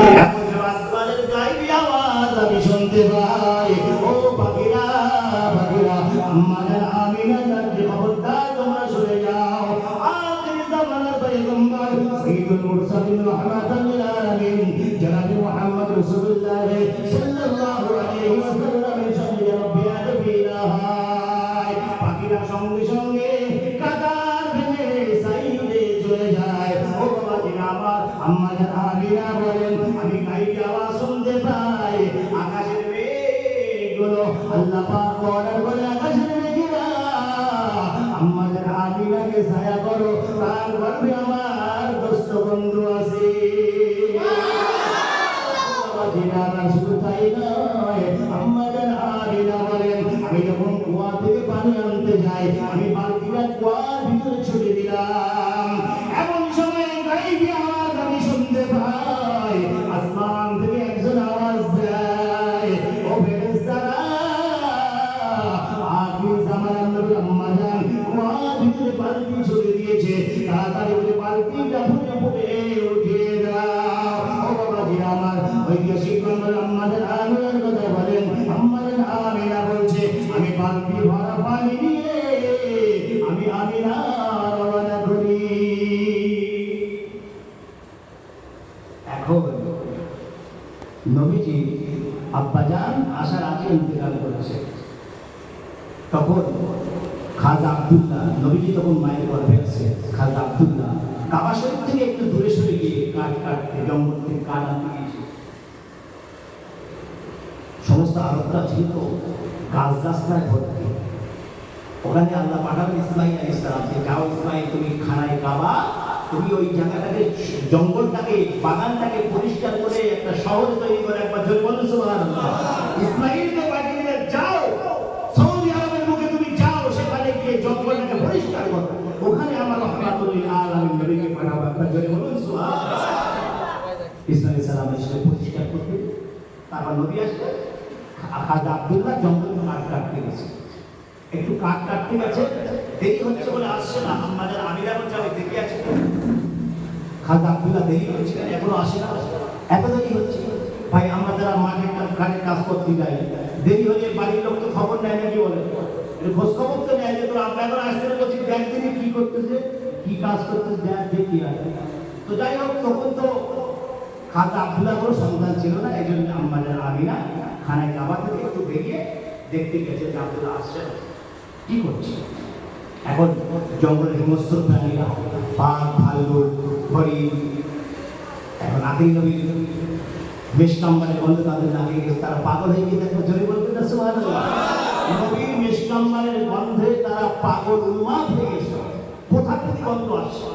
আসমানের গায়েবী আওয়াজ আমি শুনতে পাই, ও পাখিরা পাখিরা আমাদের আমিনা জানতে খবরদার তোমরা সরে যাও। আখির জামানার পয়গম্বর সাইয়্যিদুল মুরসালিন রাহমাতাল লিল আলামিন জনাব মুহাম্মদ রাসূলুল্লাহ সাল্লাল্লাহু আলাইহি ওয়াসাল্লামের সঙ্গে রব্বি আদবিনা হয়। পাখিরা সঙ্গে সঙ্গে কাতার ভেঙে সাইডে চলে যায়। ও বাবাজিরা আমার, আমাদের আমিনা বলেন আমি গায়েবী আওয়াজ শুনতে পাই, আকাশের মেঘগুলো আল্লাহ পাক অর্ডার করে আকাশের মেঘেরা আমাদের আমিনাকে ছায়া করো, তার গর্ভে আমার দোস্ত বন্ধু আছে। শুধু তাই নয়, আমাদের আমিনা বলেন আমি যখন কুয়া থেকে পানি আনতে যাই, আমি বালতিটা কুয়ার ভিতরে ছুটে দিলাম। এমন সময় গায়েবী আওয়াজ আমি শুনতে পাই, আসমান থেকে একজন আওয়াজ দেয়, ও ফেরেশতারা আখির জামানার নবী আম্মা জান কুয়ার ভিতরে বালতি ছুটে দিয়েছে, তাড়াতাড়ি করে বালতিটা ফুটে ফুটে উঠিয়ে দাও। ও বাবাজিরা আমার, ঐতিহাসিক বাংলার আমাদের আমিনার কথা বলেন, আমাদের আমিনা বলছে আমি বালতি ভরা পানি নিয়ে আমি আমিনা রওনা করি। এখন নবীজি আব্বাজান আসার আগে ইন্তেকাল করেছে, তখন খাজা আব্দুল্লাহ, নবীজি তখন মায়ের গর্ভে আছে, খাজা আব্দুল্লাহ কাবা শরীফ থেকে একটু দূরে সরে গিয়ে কাঠ কাটতে, জঙ্গল থেকে কাঠ আনতে গিয়েছে। সমস্ত আরবরা ছিল গাছ রাস্তায় ভর্তি, ওখানে আল্লাহ পাঠাবেন ইসমাইল আলাইহিস সালামকে, যাও ইসমাইল তুমি খানায় কাবা, তুমি ওই জায়গাটাকে, জঙ্গলটাকে, বাগানটাকে পরিষ্কার করে একটা শহর তৈরি করে একবার জোরে বলুন সুবহানাল্লাহ। ইসমাইলকে পাঠিয়ে যাও সৌদি আরবের মুখে, তুমি যাও সেখানে গিয়ে জঙ্গলটাকে পরিষ্কার করো, ওখানে আমার রাহমাতুল লিল আলামিন নবীকে পাঠাবো, একবার জোরে বলুন সুবহানাল্লাহ। ইসমাইল সালাম এসে পরিষ্কার করতে, তারপর নবী আসলে খাজা আব্দুল্লাহ জঙ্গলে কাঠ কাটতে গেছে, একটু কাঠ কাটতে গেছে, দেরি হচ্ছে বলে আসছে না। আমাদের আমিরা বলছে আমি দেখে আছি, খাজা আব্দুল্লাহ দেরি হচ্ছে এখনো আসে না, এত দেরি হচ্ছে। ভাই আমরা যারা মাঠে ঘাটে কাজ করতে যাই, দেরি হলে বাড়ির লোক তো খবর নেয় নাকি, বলে খোঁজ খবর তো নেয় যে তোর আমরা এখন আসতে বলছি, দেখ দিনে কি করতেছে, কি কাজ করতেছে, দেখ দেখি আছে। তো যাই হোক, তখন তো খাজা আব্দুল্লাহ কোনো সন্তান ছিল না, এই জন্য আমাদের আমিনা খানায় কাবা থেকে একটু বেরিয়ে দেখতে গেছে যে আব্দুল্লাহ আসছে কি করছে। এখন জঙ্গলের হিংস্র প্রাণীরা, বাঘ ভাল্লুক হরিণ, এখন আতিক নবীর মেশকাম্বারের গন্ধ তাদের নাকে গেছে, তারা পাগল হয়ে গিয়ে দেখো, জোরে বলতে না সুবহানাল্লাহ। নবীর মেশকাম্বারের গন্ধে তারা পাগল উন্মাদ হয়ে গেছে। কোথা থেকে গন্ধ আসছে,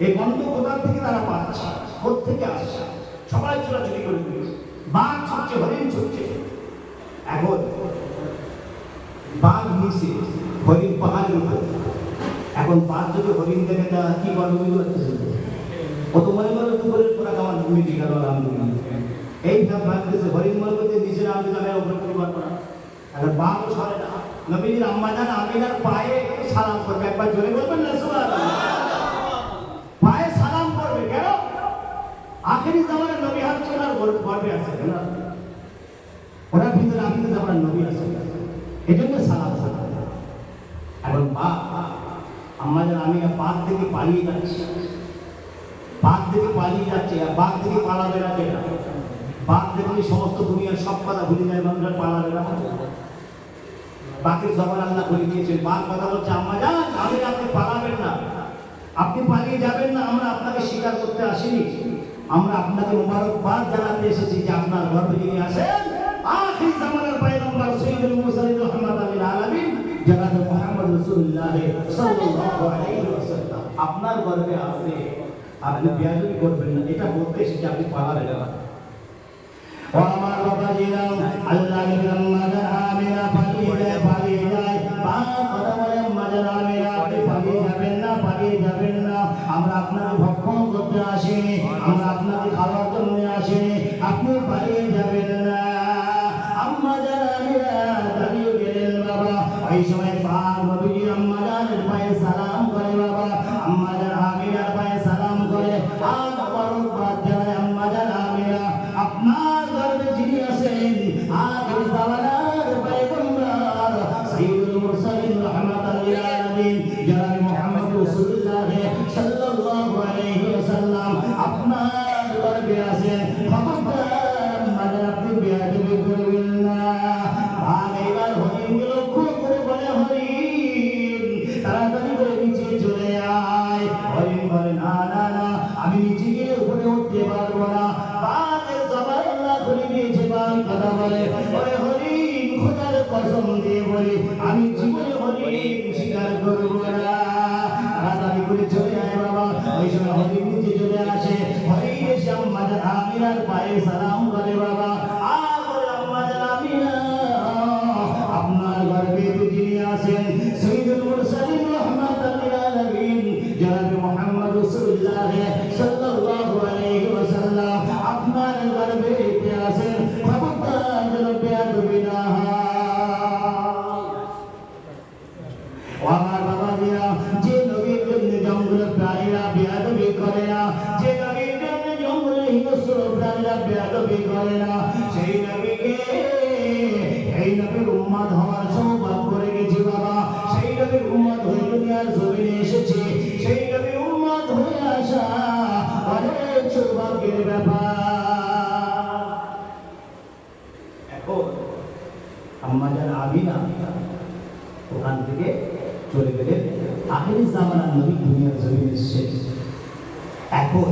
এই গন্ধ কোথা থেকে তারা পাচ্ছে, কোথেকে আসছে, সবাই ছোটাছুটি করে দিয়েছে, বাঘ ছুটছে, হরিণ ছুটছে। এখন বাঘ নিচে, হরিণ পাহাড়ের উপর। এখন বাঘ যদি হরিণ দেখে তা কি বলবে বুঝতে পারতেছে, ও তো মনে করো দুপুরের পরে আমার মিটি গেল আলহামদুলিল্লাহ, এই সব ভাবতেছে, হরিণ মনে করতে নিচে নামতে যাবে, ওপরে পরিবার করা। এখন বাঘও সরে না, নবীজির আম্মা জান আমিনার পায়ে একটু সালাম করবে, একবার জোরে বলবেন না সুবহানাল্লাহ। পায়ে সালাম করবে কেন? আখেরি জামানার নবী হচ্ছে ওনার গর্বে আছে, ওনার ভিতরে আখেরি জামানার নবী আছে, এই জন্য সালাম সালাম। এখন বাঘ, আম্মা জান আমিনা বাঘ থেকে পালিয়ে যাচ্ছে, বাঘ থেকে পালিয়ে যাচ্ছে, আর বাঘ থেকে পালাবে না কেন? বাঘ দেখলে সমস্ত দুনিয়ার সব কথা ভুলে যায়, মানুষের পালাবে না। বাঘের জবান আল্লাহ বলে দিয়েছেন, বাঘ কথা বলছে, আম্মা জান আমিনা আপনি পালাবেন না, আপনি পালিয়ে যাবেন না, আমরা আপনাকে স্বীকার করতে আসিনি, আমরা আপনাকে মোবারকবাদ জানাতে এসেছি যে আপনার গর্ভে যিনি আছেন আখির জামানার পয়গম্বর সাইয়্যিদুল মুরসালিন রাহমাতাল লিল আলামিন জনাব মুহাম্মদ রাসূলুল্লাহ সাল্লাল্লাহু আলাইহি ওয়াসাল্লাম আপনার গর্ভে আছে, আপনি বেয়াদবি করবেন না, এটা বলতে এসেছি, আপনি পালাবেন না। ও আমার বাবাজিরা, আল্লাহ আম্মা জান আমিনা পালিয়ে যায়, বাঘ কথা বলে, আম্মা জান আমিনা আপনি পালিয়ে যাবেন না, পালিয়ে যাবেন না, আমরা আপনাকে ভক্ষণ করতে আসিনি, আমরা আপনাকে খাওয়ার জন্য আসিনি, আপনি পালিয়ে যাবেন না। আম্মা জান আমিনা দাঁড়িয়ে গেলেন বাবা, ওই সময় বাঘ নবীজির আম্মা জানের পায়ে সালাম করে, বাবা আম্মা জান আমিনার পায়ে সালাম করে, আর মোবারকবাদ জানায় আম্মা জান আমিনা বলি আমি জীবনে হরিণ শিকার করব না। তাড়াতাড়ি করে চলে আয় বাবা। ওই সময় হরিণ নিচে চলে আসে। হরিণ এসে আম্মা জান আমিনার পায়ে সালাম করে বাবা। আম্মা জান আমিনা আপনার গর্ভে যিনি আছেন সাইয়্যিদুল মুরসালিন রাহমাতাল লিল আলামিন জনাবে মুহাম্মদ রাসূলুল্লাহ সাল্লাল্লাহু আলাইহি ওয়াসাল্লাম আপনার গর্ভে আছেন। খবরদার যেন বেয়াদবি না হয়। আমার বাবা দিয়া যে নবীর জন্য জঙ্গলে প্রাণীরা বেয়াদবি করে না, যে নবীর জন্য জঙ্গলে হিংস্র প্রাণীরা বেয়াদবি করে না, সেই নবীকে এই নবীর উম্মত হওয়ার সৌভাগ্য রেখেছি বাবা। সেই নবীর উম্মত হয়ে দুনিয়ার জমিনে এসেছে। সেই নবীর উম্মত হয়ে আসা অনেক সৌভাগ্যের ব্যাপার। এখন আম্মা জান আমিনা ওখান থেকে চলে গেলেন। আখিরি জামানার নবী দুনিয়ার জমিনে এসেছে। এখন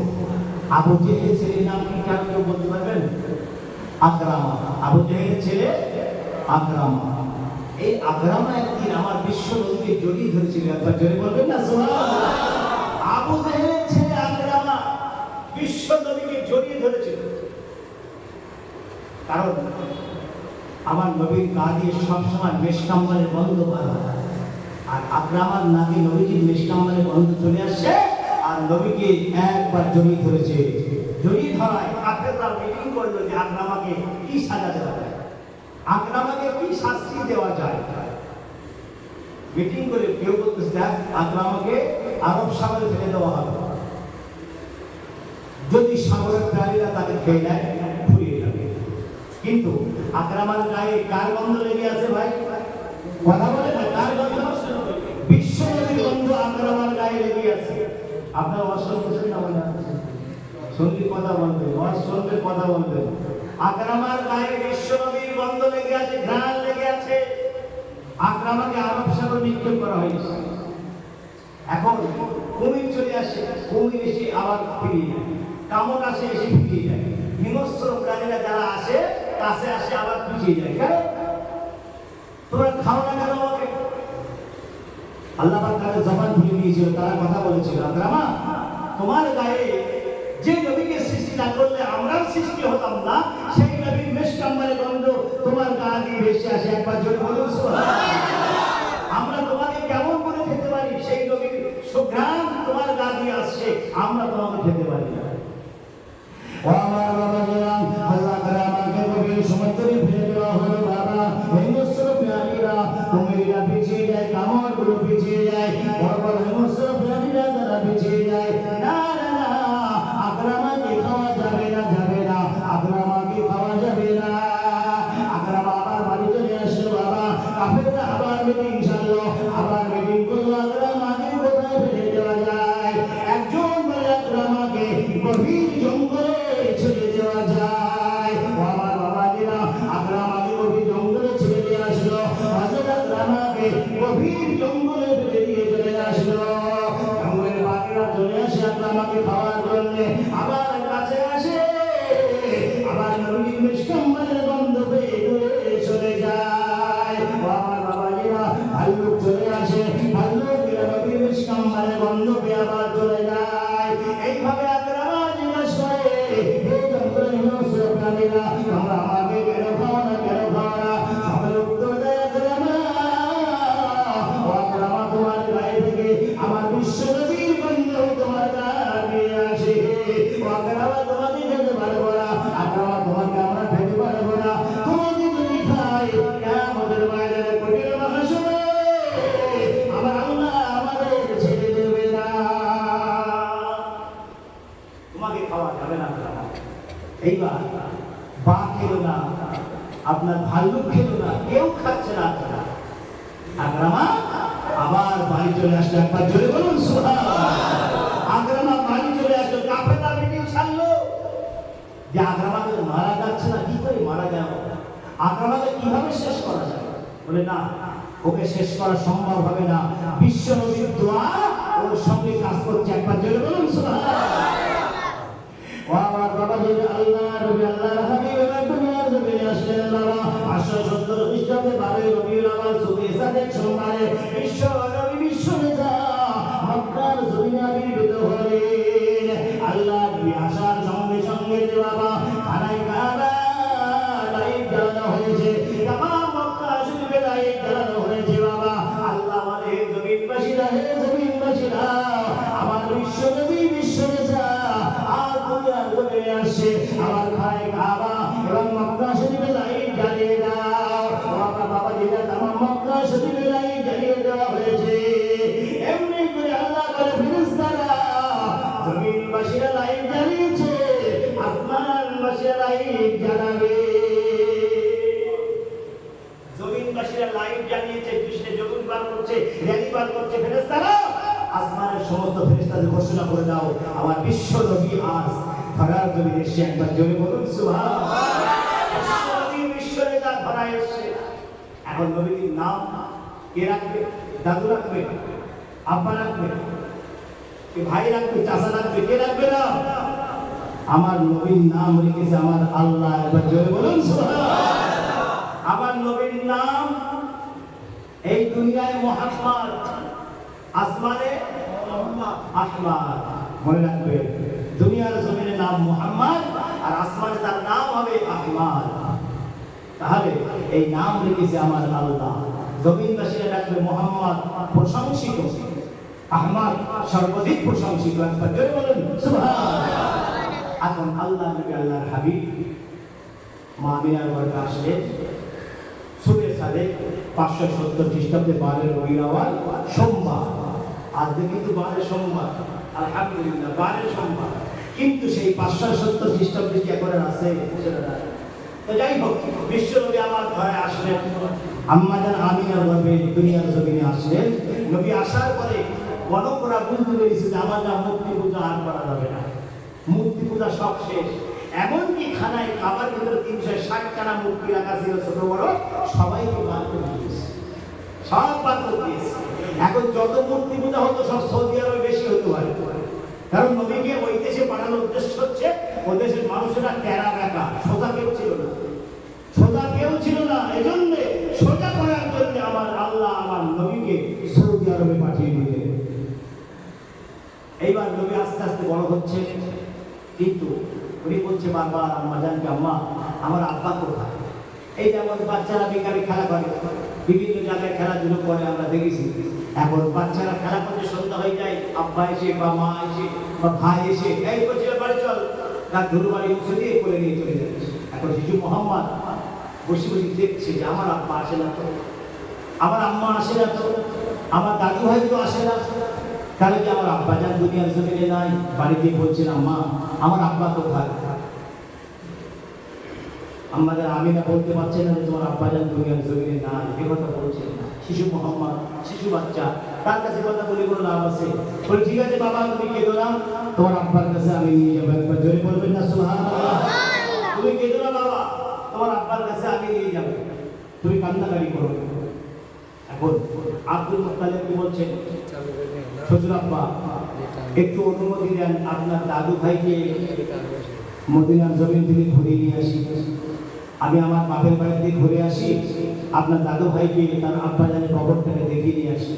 আবু জেহেলের ছেলের নাম কি কেউ বলতে পারবেন? আকরামা। আবু জেহেলের ছেলে আকরামা। এই আকরামা একদিন আমার বিশ্ব নবীকে জড়িয়ে ধরেছিল। একবার জোরে বলবেন না সুবহানাল্লাহ। আবু জেহেলের ছেলে আকরামা বিশ্ব নবীকে জড়িয়ে ধরেছিল। কারণ আমার নবীর গা দিয়ে সবসময় মেশকাম্বালের গন্ধ বার হয়। আর আকরামার নাকি নবীজির মেশকাম্বালের গন্ধ চলে আসছে। আর নবীকে একবার জড়িয়ে ধরেছে। জড়িয়ে ধরায় কাফেররা মিটিং করলো যে আকরামাকে কি সাজা দেওয়া যায়, আকরামাকে কি শাস্তি দেওয়া যায়। মিটিং করে কেউ বলতেছে দেখ আকরামাকে আরব সাগরে ফেলে দেওয়া হবে। যদি সাগরের প্রাণীরা তাকে খেয়ে নেয় ফুরিয়ে যাবে। কিন্তু আকরামার গায়ে কার গন্ধ লেগে আছে ভাই? কথা বলে না, কার গন্ধ? বিশ্ব নবীর গন্ধ আকরামার গায়ে লেগে আছে। আপনার অসল বুঝেন না মনে আছে? শুনলে কথা বলবেন, শুনলে কথা বলবেন। আকরামার গায়ে বিশ্ব নবীর গন্ধ লেগে আছে, ঘ্রাণ লেগে আছে। আকরামাকে আরব সাগর নিক্ষেপ করা হয়েছে। এখন কুমির চলে আসে, কুমির এসে আবার ফিরিয়ে যায়। কামড় আসে, এসে ফিরিয়ে যায়। হিংস্র প্রাণীরা যারা আসে কাছে আসে আবার পিছিয়ে যায়। কেন? তোমরা খাও না কেন আমাকে? আল্লাহ পাক তাদের জবান খুলে দিয়েছিল। তারা কথা বলেছিল আকরামা তোমার গায়ে যে নবীকে সৃষ্টি না করলে আমরাও সৃষ্টি হতাম না, সেই নবীর মেশকাম্বারের গন্ধ তোমার গা দিয়ে ভেসে আসে। একবার জোরে বলুন সুবহানাল্লাহ। আমরা তোমাকে কেমন করে খেতে পারি? সেই নবীর সুঘ্রাণ তোমার গা দিয়ে আসছে, আমরা তোমাকে খেতে পারি না। ও আমার বাবা জান, আল্লাহ তাআলা আমাকে গভীর সমুদ্রে ফেলে দেওয়া হলো বাবা। হিংস্র প্রাণীরা কুমিররা পিছিয়ে যায়, কামড়গুলো পিছিয়ে যায়, বড় বড় হিংস্র প্রাণীরা তারা পিছিয়ে যায়। না না না, আকরামাকে খাওয়া যাবে না, যাবে না, আকরামাকে খাওয়া যাবে না। আকরামা আবার বাড়ি চলে আসলো বাবা। কাফেররা আবার মিটিং সারলো, আবার মিটিং করলো আকরামাকে কোথায় ফেলে দেওয়া যায়। একজন বলে আকরামাকে গভীর জঙ্গলে ছেড়ে দেওয়া যায়। আমার বাবাজিরা আকরামাকে গভীর জঙ্গলে ছেড়ে দিয়ে আসলো। হযরত আকরামাকে গভীর জঙ্গলে ফেলে দিয়ে চলে আসলো। জঙ্গলের বাঘেরা চলে আসে আকরামাকে খাওয়ার জন্য। আবার কাছে আসে, আবার নবীর মেশকাম্বারের গন্ধ পেয়ে দূরে চলে যায়। আমার বাবাজিরা ভাল্লুক চলে আসে, ভাল্লুকেরা নবীর মেশকাম্বারের গন্ধ পেয়ে আবার চলে যায়। এইভাবে আকরামা জিজ্ঞেস করে, হে জঙ্গলের হিংস্র প্রাণীরা তোমরা আমাকে কেন খাও না, কেন খাও না? সকলে উত্তর দেয় আকরামা, ও আকরামা তোমার গায়ে থেকে আমার বিশ্ব নবীর গন্ধ তোমার গায়ে আসে। ও আকরামা তোমাকে খেতে পারবো না, আকরামা তোমাকে আমরা খেতে পারবো না। তোমাকে যদি খাই কিয়ামতের ময়দানে কঠিন মহাশরে আমার আল্লাহ আমাদের ছেড়ে দেবে না। তোমাকে খাওয়া যাবে না। এইবার বাঘ খেলো না, আপনার ভাল্লুক খেলো না, কেউ খাচ্ছে না। আকরামা আবার বাড়ি চলে আসলো। একবার জোরে বলুন সুবহানাল্লাহ। আকরামা বাড়ি চলে আসলো। কাফেররা মিটিং ছাড়লো যে আকরামাকে মারা যাচ্ছে না, কি করে মারা যায়, আকরামাকে কিভাবে শেষ করা যায়। বলে না, ওকে শেষ করা সম্ভব হবে না। বিশ্ব নবীর দোয়া ওর সঙ্গে কাজ করছে। একবার জোরে বলুন সুবহানাল্লাহ। ও আমার বাবা যদি আল্লাহ নবী আল্লাহর হাবিব এবার দুনিয়ার জমিনে আসলেন বাবা। 570 খ্রিস্টাব্দে 12 রবিউল আউয়াল বাবা খানায় কাবা লাইট জ্বালানো হয়েছে, তামাম মক্কা শরীফে লাইট জ্বালানো হয়েছে বাবা। আল্লাহ বলে জমিনবাসীরা, হে জমিনবাসীরা, আমার বিশ্ব নবী বিশ্ব নেতা আর দুনিয়ার জমিনে আসছে, আমার খানায় কাবা এবং মক্কা শরীফে লাইট জ্বালিয়ে দাও বাবা। বাবা যেটা তামাম মক্কা শরীফে লাইট জ্বালিয়ে দেওয়া হয়েছে। এমনি করে আল্লাহ বলে ফেরেশতারা জমিনবাসীরা লাইট জ্বালিয়েছে, আসমানবাসীরা লাইট জ্বালাবে। জমিনবাসীরা লাইট জ্বালিয়েছে, কৃষ্ণে জমিন পার করছে, র্যালি পার করছে, ফেরেশতারা আসমানের সমস্ত ফেরেশতাদের ঘোষণা করে দাও আমার বিশ্ব নবী আজ ধরার জমিনে এসে। একবার জোরে বলুন সুবহানাল্লাহ। বিশ্ব নবী বিশ্ব নেতা ধরায় এসছে। এখন নবীর নাম কে রাখবে? দাদু রাখবে, আব্বা রাখবে, কে ভাই রাখবে, চাচা রাখবে, কে রাখবে না? আমার নবীর নাম রেখেছে আমার আল্লাহ। একবার জোরে বলুন সুবহানাল্লাহ। আমার নবীর নাম এই দুনিয়ায় মুহাম্মদ, আসমানে আহমদ। মনে রাখবে, দুনিয়ার জমিনে নাম মুহাম্মদ আর আসমানে তার নাম হবে আহমদ। তাহলে এই নাম রেখেছে আমার আল্লাহ। জমিনবাসীরা ডাকবে মুহাম্মদ প্রশংসিত, আহমদ সর্বাধিক প্রশংসিত। একবার জোরে বলুন সুবহানাল্লাহ। এখন আল্লাহ নবী আল্লাহর হাবিব মা আমিনার ঘরে আসলেন সুরে সাদে 570 খ্রিস্টাব্দে 12 রবিউল আউয়াল সোমবার। আজকে কিন্তু 12 সোমবার, আলহামদুলিল্লাহ 12 সোমবার। কিন্তু সেই 570 খ্রিস্টাব্দে কি এখন আছে? তো যাই হোক, বিশ্বনবী আমার ঘরে আসলেন, আম্মা জান আমিনার ঘরে দুনিয়ার জমিনে আসলেন। নবী আসার পরে গণকরা বুঝতে পেরেছে যে আমার না মূর্তি পূজা আর করা যাবে না, মূর্তি পূজা সব শেষ। এমনকি খানায় কাবার ভিতরে 360 খানা মূর্তি রাখা ছিল, ছোট বড় সবাইকে বাদ করে দিয়েছে, সব বাদ করে দিয়েছে। এখন যত মূর্তি পূজা হতো সব সৌদি আরবে বেশি হতে পারে, কারণ নবীকে ওই দেশে পাঠানোর উদ্দেশ্য হচ্ছে ওই দেশের মানুষেরা টেরা বেঁকা, সোজা কেউ ছিল না, সোজা কেউ ছিল না। এজন্য সোজা করার জন্য আমার আল্লাহ আমার নবীকে সৌদি আরবে পাঠিয়ে দিলেন। এইবার নবী আস্তে আস্তে বড় হচ্ছে, কিন্তু উনি বলছে বারবার আম্মা জানকে, আম্মা আমার আব্বা কোথায়? এই যেমন বাচ্চারা বিকালে খেলা করে, বিভিন্ন জায়গায় খেলাধুলো করে আমরা দেখেছি। এখন বাচ্চারা খেলা করতে সন্ধ্যা হয়ে যায়, আব্বা এসে বা মা এসে বা ভাই এসে এই বলছিল বাড়ি চল, তার ধরু বাড়ি মুছে দিয়ে করে নিয়ে চলে যাচ্ছে। এখন শিশু মোহাম্মদ বসে বসে দেখছে যে আমার আব্বা আসে না তো, আমার আম্মা আসে না তো, আমার দাদু ভাই তো আসে না, তাহলে কি আমার আব্বা যান দুনিয়ার জমিনে নাই? বাড়িতে বলছিলাম মা আমার আব্বা কোথায়? আমাদের আমিনা বলতে পারছে না যে তোমার আব্বা যান দুনিয়ার জমিনে নাই, এ কথা বলছে না। শিশু মোহাম্মদ, শিশু বাচ্চা, তার কাছে কথা বলে কোনো লাভ আছে? বলে ঠিক আছে বাবা তুমি কেঁদো না, তোমার আব্বার কাছে আমি নিয়ে যাবো। একবার জোরে বলবেন না সুবহানাল্লাহ। তুমি কেঁদো না বাবা, তোমার আব্বার কাছে আমি নিয়ে যাবো, তুমি কান্নাকারি করো। এখন আব্দুল মুত্তালিব কি বলছেন, শ্বশুর আব্বা একটু অনুমতি দেন, আপনার দাদু ভাইকে মদিনার জমিন থেকে ঘুরিয়ে নিয়ে আসি, আমি আমার বাপের বাড়িতে ঘুরে আসি, আপনার দাদু ভাইকে তার আব্বা জানের কবরটাকে দেখিয়ে নিয়ে আসি।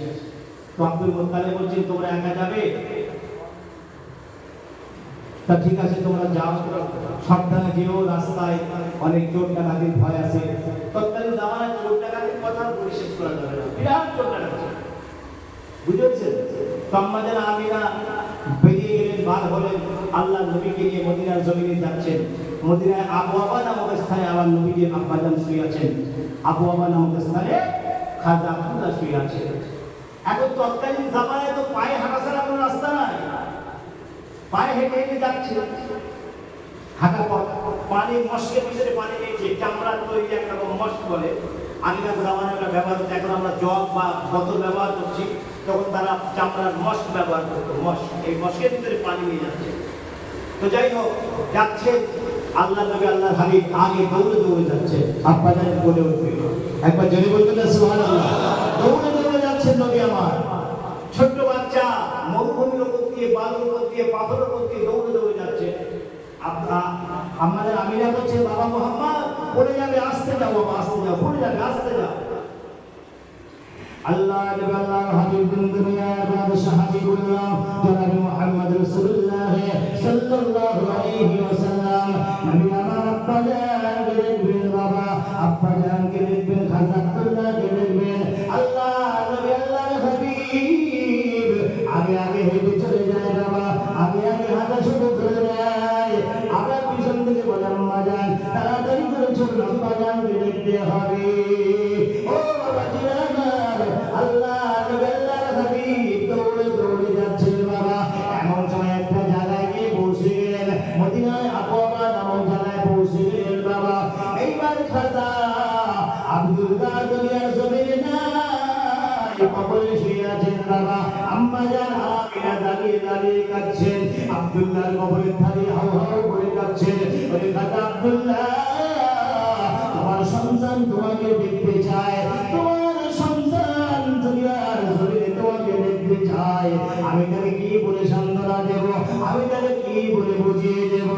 তো আব্দুল মুত্তালিব বলছেন তোমরা একা যাবে? তা ঠিক আছে তোমরা যাও, সাবধানে যেও, রাস্তায় অনেক চোর ডাকাতির ভয় আছে। তৎকালীন জামানায় চোর ডাকাতির কথা পরিশেষ করা যাবে না, বিরাট চোর ডাকাতি, বুঝেছেন? তো আম্মা জান আমিনা বেরিয়ে গেলেন, বার হলেন, আল্লাহ নবীকে নিয়ে মদিনার জমিনে যাচ্ছেন। মদিনায় আবওয়াবা নামক স্থানে আমার নবীকে আব্বাজান শুয়ে আছেন, আবওয়াবা নামক স্থানে খাজা আব্দুল্লাহ শুয়ে আছেন। এখন তৎকালীন জামানায় তো পায়ে হাঁটা ছাড়া কোনো রাস্তা নাই, পায়ে হেঁটে হেঁটে যাচ্ছে। হাঁটার পর পানি, মস্কের ভিতরে পানি নিয়েছে, চামড়ার তৈরি একটা মস্ক বলে, আগেকার জামানায় ওটা ব্যবহার হতো। এখন আমরা জগ বা বোতল ব্যবহার করছি, তখন তারা চামড়ার মস্ক ব্যবহার করতো, মস্ক। এই মস্কের ভিতরে পানি নিয়ে যাচ্ছে। তো যাই হোক যাচ্ছে, আল্লাহ নবী আল্লাহর হাবিব আগে দৌড়ে দৌড়ে যাচ্ছে, আব্বা জান বলে উঠবে, একবার জোরে বলবেন না সুবহানাল্লাহ। দৌড়ে দৌড়ে যাচ্ছেন নবী আমার, ছোট্ট বাচ্চা মরুভূমির উপর দিয়ে, বালুর উপর দিয়ে, পাথরের উপর দিয়ে দৌড়ে দৌড়ে যাচ্ছে। আমাদের আমিনা বলছে বাবা মুহাম্মদ পড়ে যাবে, আসতে যাও বাবা, আসতে যাও, পড়ে যাবে, আসতে যাও। আল্লাহ আল্লাহর হাবিব দুনিয়ার বাদশা হাবিবুল্লাহ জনাব মুহাম্মদ রাসূলুল্লাহ সাল্লাল্লাহু আলাইহি ওয়াসাল্লাম নবী আমার আব্বা জানকে দেখবেন বাবা, আব্বা জানকে দেখবেন, খাজা আব্দুল্লাহকে দেখবেন। আল্লাহ নবী আল্লাহর হাবিব আগে আগে হেঁটে চলে যায় বাবা, আগে আগে হাঁটা শুরু করে দেয়। আবার পিছন থেকে বলে আম্মা জান তাড়াতাড়ি করে চলুন, আব্বা জানকে দেখতে হবে। ও বাবা জিরানার আল্লাহ নবী আল্লাহর হাবিব দৌড়ে দৌড়ে যাচ্ছেন বাবা। এমন সময় একটা জায়গায় গিয়ে পৌঁছে গেলেন, মদিনায় আবওয়াবা নামক জায়গায় পৌঁছে গেলেন বাবা। এইবার খাজা আব্দুল্লাহ দুনিয়ার জমিনে নাই, কবরে শুয়ে আছেন বাবা। আম্মা জান আমিনা দাঁড়িয়ে দাঁড়িয়ে কাঁদছেন, আব্দুল্লাহর কবরের ধারে হাউ হাউ করে কাঁদছেন। বলে খাজা আব্দুল্লাহ, তোমার সন্তান তোমাকে দেখতে চায়, তোমার সন্তান দুনিয়ার জমিনে তোমাকে দেখতে চায়। আমি তাকে কি বলে সান্ত্বনা দেব, আমি তাকে কি বলে বুঝিয়ে দেব?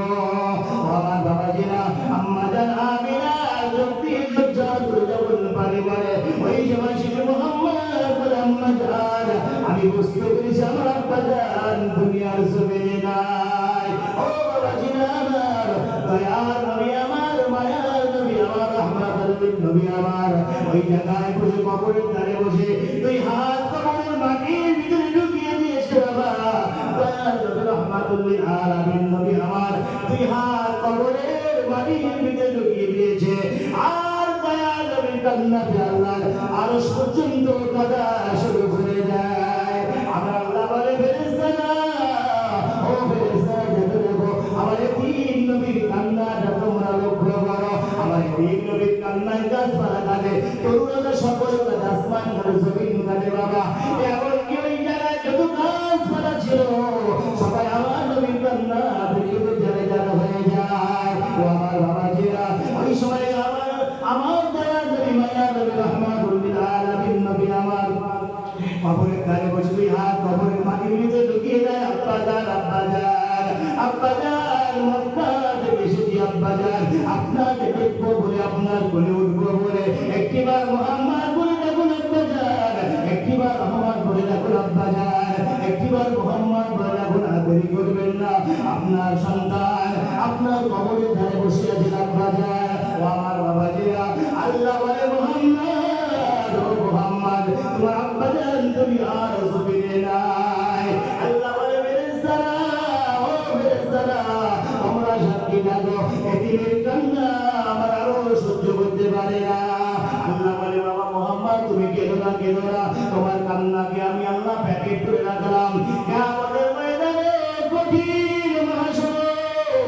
আমার বাবাজিরা আম্মা জান আমিনা সত্যি লজ্জা করে যখন পানি মারে, ওই সময় শিশু মোহাম্মদ বলে আম্মা জান আমি বুঝতে পেরেছি আমার আব্বা জান দুনিয়ার জমিনে নাই। ও বাবাজিরা আমার দয়ার নবী আমার, মায়ার নবী আমার, রহমাতুল লিল নবী আমার ওই জায়গায় বসে কবরের ধারে বসে দুই হাত কবরের মাটির ভিতরে ঢুকিয়ে দিয়েছে বাবা। দয়ার নবী রহমাতুল লিল আলামিন নবী আমার দুই হাত কবরের মাটির ভিতরে ঢুকিয়ে দিয়েছে। আর দয়ার নবীর কান্নাতে আল্লাহ আরশ পর্যন্ত কাঁদা শুরু করে দেয়। আমার আল্লাহ বলে ফেরেশতারা, ও ফেরেশতারা দেখো দেখো আমার তিন নবীর কান্নাটা তোমরা লক্ষ্য করো। আমার তিন নবীর কান্নায় গাছপালা কাটে, তরুণরা সকল কাটে, আসমান কাটে, জমিন কাটে বাবা। এমন কি ওই জায়গায় যত গাছপালা ছিল সবাই আমার নবীর কান্না দেখে জায়গায় জায়গা হয়ে যায়। ও আমার বাবাজিরা ওই সময় আমার দয়ার নবী মায়ার নবী রহমাতুল লিল আলামিন নবী আমার কবরের ধারে বসে দুই হাত কবরের মাটির ভিতরে ঢুকিয়ে দেয়। আব্বা জান আব্বা জান আব্বা জান মক্কা থেকে এসেছি আব্বা জান, আপনাকে দেখবো বলে আপনার কোলে উঠবো বলে একটিবার মুহাম্মদ বলে ডাকুন আব্বা জান, একটিবার রহমান বলে ডাকুন আব্বা জান, একটিবার মুহাম্মদ বলে ডাকুন। আর দেরি করবেন না, আপনার সন্তান আপনার কবরের ধারে বসে আছেন আব্বা জান। ও আমার বাবাজিরা আল্লাহ বলে মুহাম্মদ, ও মুহাম্মদ তোমার আব্বা জান তুমি আর জমিনে নাই। আল্লাহ বলে ফেরেশতারা, ও ফেরেশতারা তোমরা সাক্ষী থাকো, এতিমের কান্না আমার আরো সহ্য করতে পারে না। আল্লাহ বলে বাবা মুহাম্মদ তুমি কেঁদো না, কেঁদো না, তোমার কান্নাকে আমি আল্লাহ প্যাকেট করে রাখলাম। কিয়ামতের ময়দানে কঠিন মহাশয়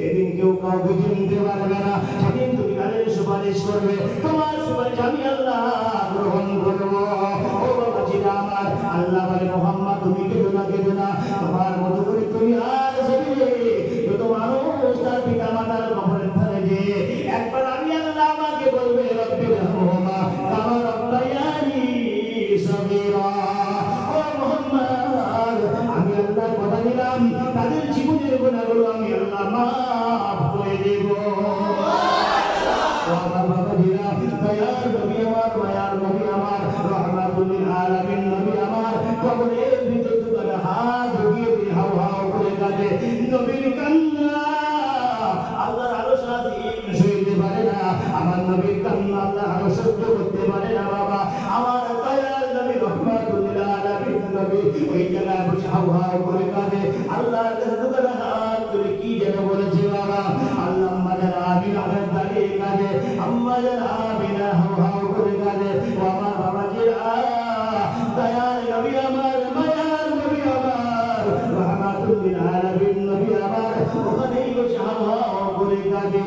এদিন কেউ কাউকে চিনতে পারবে না, সেদিন তুমি কাদের সুপারিশ করবে, তোমার সুপারিশ আমি আল্লাহ গ্রহণ করবো। ও বাবাজিরা আমার আল্লাহ বলে মুহাম্মদ তুমি কেঁদো না, কেঁদো না, তোমার মতো করে তুমি আর জমিনে যত মানুষ তার পিতা মাতার কবরের ধারে যে একবার আমি আল্লাহ আমাকে বলবে রব্বির রহমা কামা রব্বায়ানি সগীরা। ও মুহাম্মদ আমি আল্লাহ কথা দিলাম তাদের জীবনের গুনাহগুলো আমি আল্লাহ মাফ করে দেব। আমার বাবাজিরা দয়ার নবী আমার, মায়ার নবী আমার, রহমাতুল লিল আলামিন নবী আমার কবরের ভিতরে দুটো হাত ঢুকিয়ে দিয়ে হাউ হাউ করে কাঁদে। নবীর কান্না আল্লাহর আরশ আজিম সইতে পারে না, আমার নবীর কান্না আল্লাহ আরশ সহ্য করতে পারে না বাবা। আমার দয়ার নবী রহমাতুল লিল আলামিন নবী ওই জায়গায় বসে হাউ হাউ করে কাঁদে। আল্লাহর কাছে দুটো হাত তুলে কি যেন বলেছে বাবা। আল্লাহ আম্মা জান আমিনা দাঁড়িয়ে কাঁদে, আম্মা জান আমিনা হাউ হাউ করে কাঁদে। ও আমার বাবাজিরা দয়ার নবী আমার, মায়ার নবী আমার, রহমাতুল লিল আলামিন নবী আমার ওখানেই বসে হাউ হাউ করে কাঁদে।